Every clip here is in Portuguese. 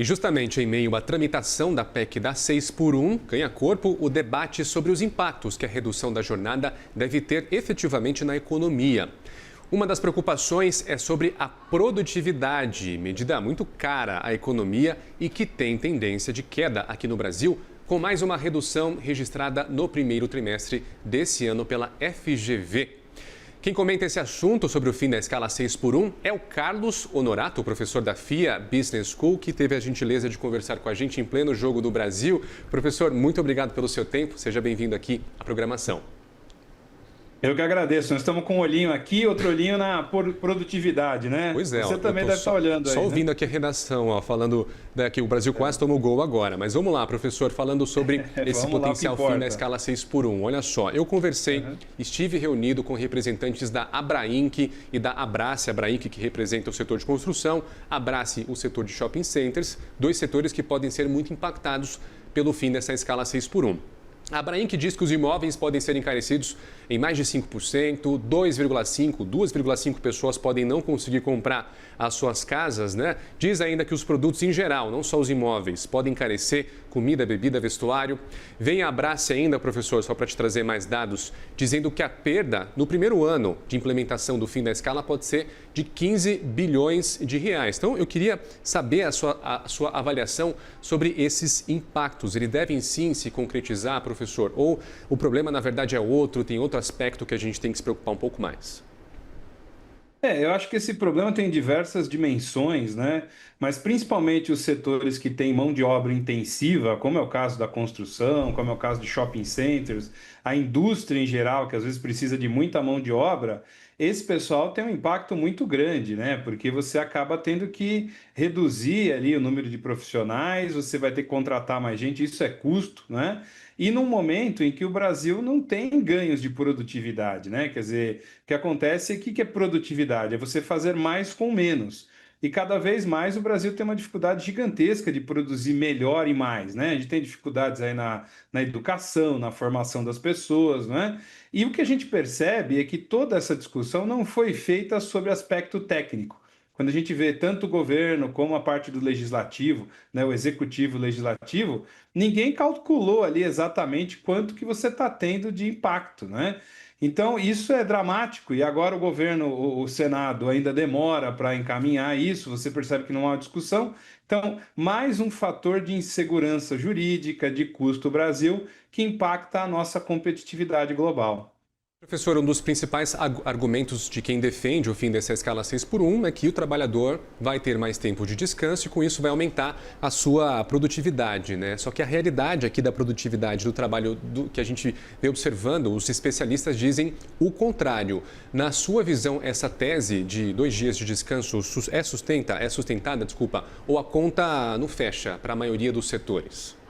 E justamente em meio à tramitação da PEC da 6x1, ganha corpo o debate sobre os impactos que a redução da jornada deve ter efetivamente na economia. Uma das preocupações é sobre a produtividade, medida muito cara à economia e que tem tendência de queda aqui no Brasil, com mais uma redução registrada no primeiro trimestre desse ano pela FGV. Quem comenta esse assunto sobre o fim da escala 6x1 é o Carlos Honorato, professor da FIA Business School, que teve a gentileza de conversar com a gente em pleno Jogo do Brasil. Professor, muito obrigado pelo seu tempo. Seja bem-vindo aqui à programação. Eu que agradeço. Nós estamos com um olhinho aqui, outro olhinho na produtividade, né? Pois é. Você também deve estar olhando aí, só ouvindo, né? aqui a redação, falando que o Brasil quase tomou gol agora. Mas vamos lá, professor, falando sobre esse potencial fim da escala 6x1. Olha só, eu conversei, estive reunido com representantes da Abrainc e da Abrace. A Abrainc, que representa o setor de construção, Abrace, o setor de shopping centers, dois setores que podem ser muito impactados pelo fim dessa escala 6x1. A Abrainc diz que os imóveis podem ser encarecidos em mais de 5%, 2,5 pessoas podem não conseguir comprar as suas casas, né? Diz ainda que os produtos em geral, não só os imóveis, podem encarecer, comida, bebida, vestuário. Vem a Abrace ainda, professor, só para te trazer mais dados, dizendo que a perda no primeiro ano de implementação do fim da escala pode ser de 15 bilhões de reais. Então, eu queria saber a sua avaliação sobre esses impactos. Eles devem sim se concretizar, professor? Ou o problema, na verdade, é outro, tem outro aspecto que a gente tem que se preocupar um pouco mais? Eu acho que esse problema tem diversas dimensões, né? Mas principalmente os setores que têm mão de obra intensiva, como é o caso da construção, como é o caso de shopping centers, a indústria em geral, que às vezes precisa de muita mão de obra, esse pessoal tem um impacto muito grande, né? Porque você acaba tendo que reduzir ali o número de profissionais, você vai ter que contratar mais gente, isso é custo, né? E num momento em que o Brasil não tem ganhos de produtividade, né? Quer dizer, o que acontece é que é produtividade? É você fazer mais com menos. E cada vez mais o Brasil tem uma dificuldade gigantesca de produzir melhor e mais, né? A gente tem dificuldades aí na educação, na formação das pessoas, né? E o que a gente percebe é que toda essa discussão não foi feita sobre aspecto técnico. Quando a gente vê tanto o governo como a parte do legislativo, né, o executivo e o legislativo, ninguém calculou ali exatamente quanto que você está tendo de impacto, né? Então, isso é dramático e agora o governo, o Senado ainda demora para encaminhar isso, você percebe que não há discussão. Então, mais um fator de insegurança jurídica, de custo Brasil, que impacta a nossa competitividade global. Professor, um dos principais argumentos de quem defende o fim dessa escala 6x1 é que o trabalhador vai ter mais tempo de descanso e com isso vai aumentar a sua produtividade, né? Só que a realidade aqui da produtividade do trabalho que a gente vem observando, os especialistas dizem o contrário. Na sua visão, essa tese de 2 dias de descanso é sustentada, ou a conta não fecha para a maioria dos setores?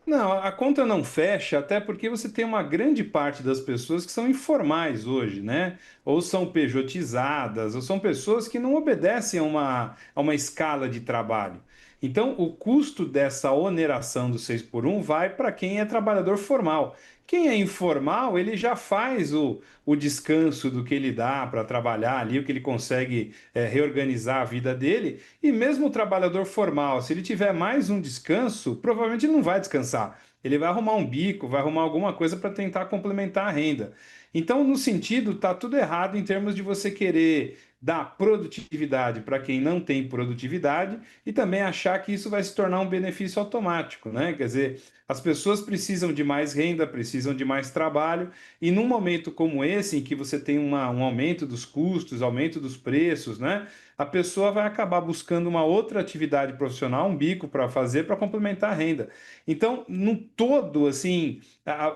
Não, a conta não fecha, até porque você tem uma grande parte das pessoas que são informais hoje, né? Ou são pejotizadas, ou são pessoas que não obedecem a uma escala de trabalho. Então, o custo dessa oneração do 6x1 vai para quem é trabalhador formal. Quem é informal, ele já faz o descanso do que ele dá para trabalhar ali, o que ele consegue reorganizar a vida dele. E mesmo o trabalhador formal, se ele tiver mais um descanso, provavelmente ele não vai descansar. Ele vai arrumar um bico, vai arrumar alguma coisa para tentar complementar a renda. Então, no sentido, está tudo errado em termos de você querer dar produtividade para quem não tem produtividade e também achar que isso vai se tornar um benefício automático, né? Quer dizer, as pessoas precisam de mais renda, precisam de mais trabalho e num momento como esse, em que você tem um aumento dos custos, aumento dos preços, né? A pessoa vai acabar buscando uma outra atividade profissional, um bico para fazer, para complementar a renda. Então, no todo, assim,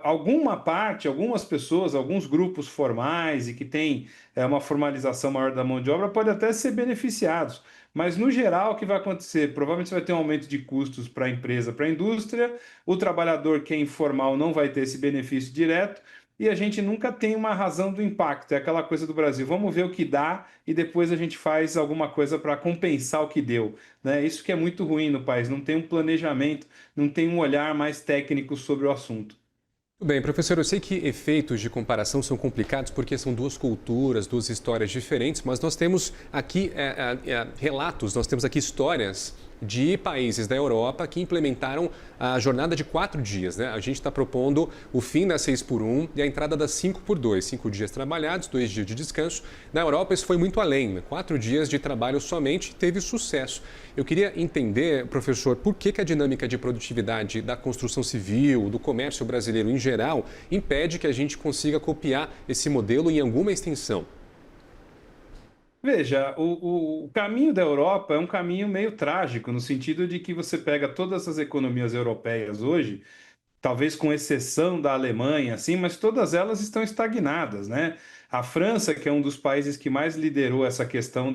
alguma parte, algumas pessoas, alguns grupos formais e que têm uma formalização maior da mão de obra pode até ser beneficiados. Mas, no geral, o que vai acontecer? Provavelmente você vai ter um aumento de custos para a empresa, para a indústria, o trabalhador que é informal não vai ter esse benefício direto, e a gente nunca tem uma razão do impacto. É aquela coisa do Brasil, vamos ver o que dá e depois a gente faz alguma coisa para compensar o que deu, né? Isso que é muito ruim no país, não tem um planejamento, não tem um olhar mais técnico sobre o assunto. Tudo bem, professor, eu sei que efeitos de comparação são complicados porque são duas culturas, duas histórias diferentes, mas nós temos aqui relatos, nós temos aqui histórias de países da Europa que implementaram a jornada de 4 dias, né? A gente está propondo o fim das 6 por 1 e a entrada das 5 por 2, 5 dias trabalhados, 2 dias de descanso. Na Europa isso foi muito além, né? 4 dias de trabalho somente teve sucesso. Eu queria entender, professor, por que a dinâmica de produtividade da construção civil, do comércio brasileiro em geral, impede que a gente consiga copiar esse modelo em alguma extensão? Veja, o caminho da Europa é um caminho meio trágico, no sentido de que você pega todas as economias europeias hoje, talvez com exceção da Alemanha, assim, mas todas elas estão estagnadas, né? A França, que é um dos países que mais liderou essa questão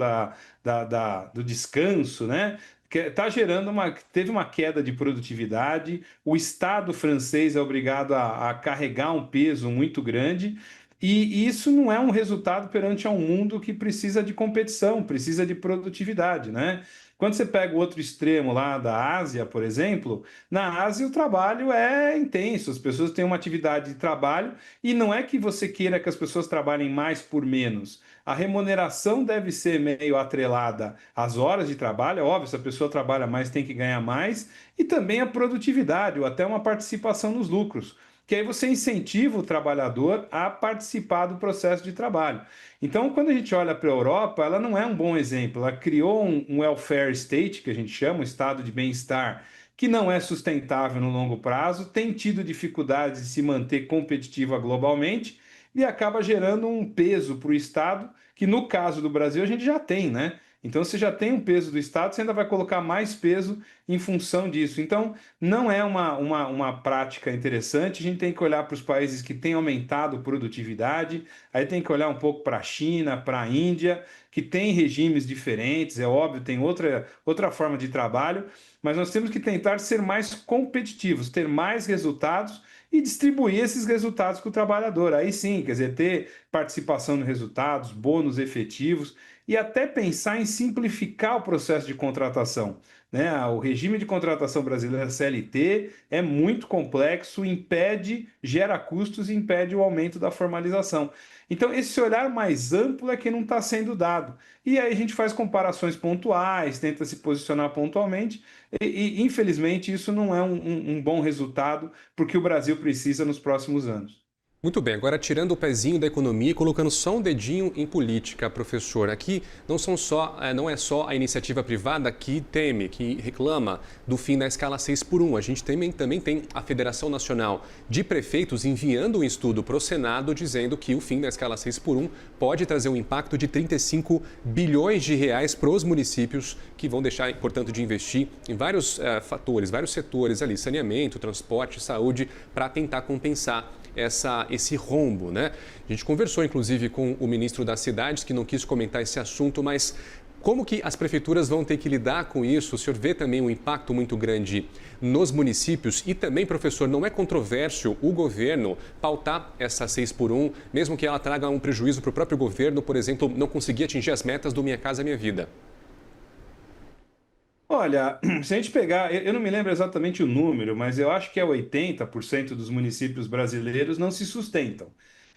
do descanso, né? Que está gerando teve uma queda de produtividade, o Estado francês é obrigado a carregar um peso muito grande, e isso não é um resultado perante um mundo que precisa de competição, precisa de produtividade, né? Quando você pega o outro extremo lá da Ásia, por exemplo, na Ásia o trabalho é intenso, as pessoas têm uma atividade de trabalho e não é que você queira que as pessoas trabalhem mais por menos. A remuneração deve ser meio atrelada às horas de trabalho, é óbvio, se a pessoa trabalha mais tem que ganhar mais, e também a produtividade ou até uma participação nos lucros, que aí você incentiva o trabalhador a participar do processo de trabalho. Então, quando a gente olha para a Europa, ela não é um bom exemplo. Ela criou um welfare state, que a gente chama, um estado de bem-estar, que não é sustentável no longo prazo, tem tido dificuldades de se manter competitiva globalmente e acaba gerando um peso para o Estado, que no caso do Brasil a gente já tem, né? Então, você já tem um peso do Estado, você ainda vai colocar mais peso em função disso. Então, não é uma prática interessante. A gente tem que olhar para os países que têm aumentado produtividade, aí tem que olhar um pouco para a China, para a Índia, que tem regimes diferentes, é óbvio, tem outra forma de trabalho, mas nós temos que tentar ser mais competitivos, ter mais resultados e distribuir esses resultados para o trabalhador. Aí sim, quer dizer, ter participação nos resultados, bônus efetivos e até pensar em simplificar o processo de contratação, né? O regime de contratação brasileira CLT é muito complexo, gera custos e impede o aumento da formalização. Então, esse olhar mais amplo é que não está sendo dado. E aí a gente faz comparações pontuais, tenta se posicionar pontualmente, infelizmente isso não é um bom resultado porque o Brasil precisa nos próximos anos. Muito bem, agora tirando o pezinho da economia e colocando só um dedinho em política, professor. Aqui não é só a iniciativa privada que teme, que reclama do fim da escala 6 por 1. A gente também tem a Federação Nacional de Prefeitos enviando um estudo para o Senado dizendo que o fim da escala 6 por 1 pode trazer um impacto de 35 bilhões de reais para os municípios que vão deixar, portanto, de investir em vários fatores, vários setores ali, saneamento, transporte, saúde, para tentar compensar esse rombo, né? A gente conversou, inclusive, com o ministro das Cidades, que não quis comentar esse assunto, mas como que as prefeituras vão ter que lidar com isso? O senhor vê também um impacto muito grande nos municípios e também, professor, não é controverso o governo pautar essa 6 por 1, mesmo que ela traga um prejuízo para o próprio governo, por exemplo, não conseguir atingir as metas do Minha Casa Minha Vida? Olha, se a gente pegar, eu não me lembro exatamente o número, mas eu acho que é 80% dos municípios brasileiros não se sustentam.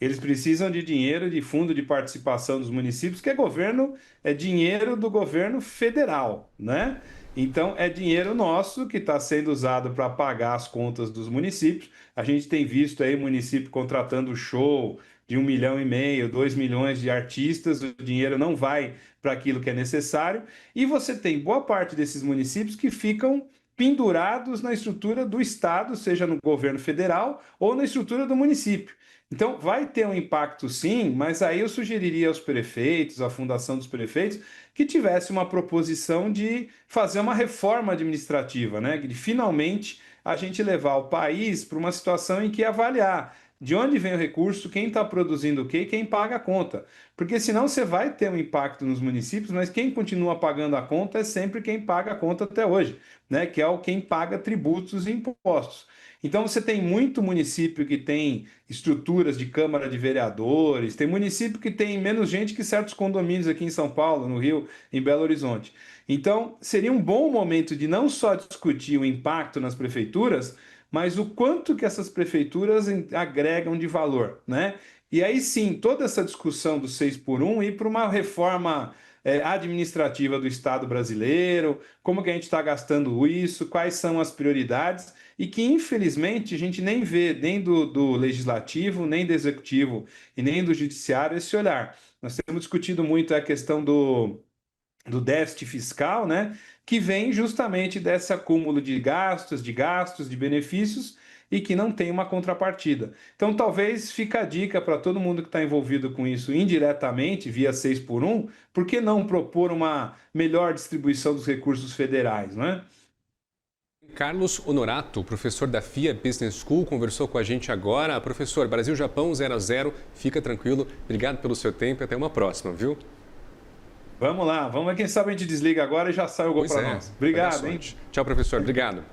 Eles precisam de dinheiro de fundo de participação dos municípios, que é dinheiro do governo federal, né? Então, é dinheiro nosso que está sendo usado para pagar as contas dos municípios. A gente tem visto aí município contratando show de 1,5 milhão, 2 milhões de artistas, o dinheiro não vai para aquilo que é necessário. E você tem boa parte desses municípios que ficam pendurados na estrutura do Estado, seja no governo federal ou na estrutura do município. Então, vai ter um impacto sim, mas aí eu sugeriria aos prefeitos, à Fundação dos Prefeitos, que tivesse uma proposição de fazer uma reforma administrativa, né? De finalmente a gente levar o país para uma situação em que avaliar de onde vem o recurso, quem está produzindo o quê e quem paga a conta. Porque senão você vai ter um impacto nos municípios, mas quem continua pagando a conta é sempre quem paga a conta até hoje, né? Que é quem paga tributos e impostos. Então você tem muito município que tem estruturas de Câmara de Vereadores, tem município que tem menos gente que certos condomínios aqui em São Paulo, no Rio, em Belo Horizonte. Então seria um bom momento de não só discutir o impacto nas prefeituras, mas o quanto que essas prefeituras agregam de valor, né? E aí sim, toda essa discussão do 6 por 1 ir para uma reforma administrativa do Estado brasileiro, como que a gente está gastando isso, quais são as prioridades, e que, infelizmente, a gente nem vê nem do Legislativo, nem do Executivo e nem do Judiciário esse olhar. Nós temos discutido muito a questão do déficit fiscal, né, que vem justamente desse acúmulo de gastos, de benefícios e que não tem uma contrapartida. Então, talvez fique a dica para todo mundo que está envolvido com isso indiretamente, via 6 por 1, por que não propor uma melhor distribuição dos recursos federais, não é? Carlos Honorato, professor da FIA Business School, conversou com a gente agora. Professor, Brasil-Japão 0-0, fica tranquilo. Obrigado pelo seu tempo e até uma próxima, viu? Vamos lá, quem sabe a gente desliga agora e já sai o gol para nós. Obrigado, hein? Tchau, professor. Obrigado.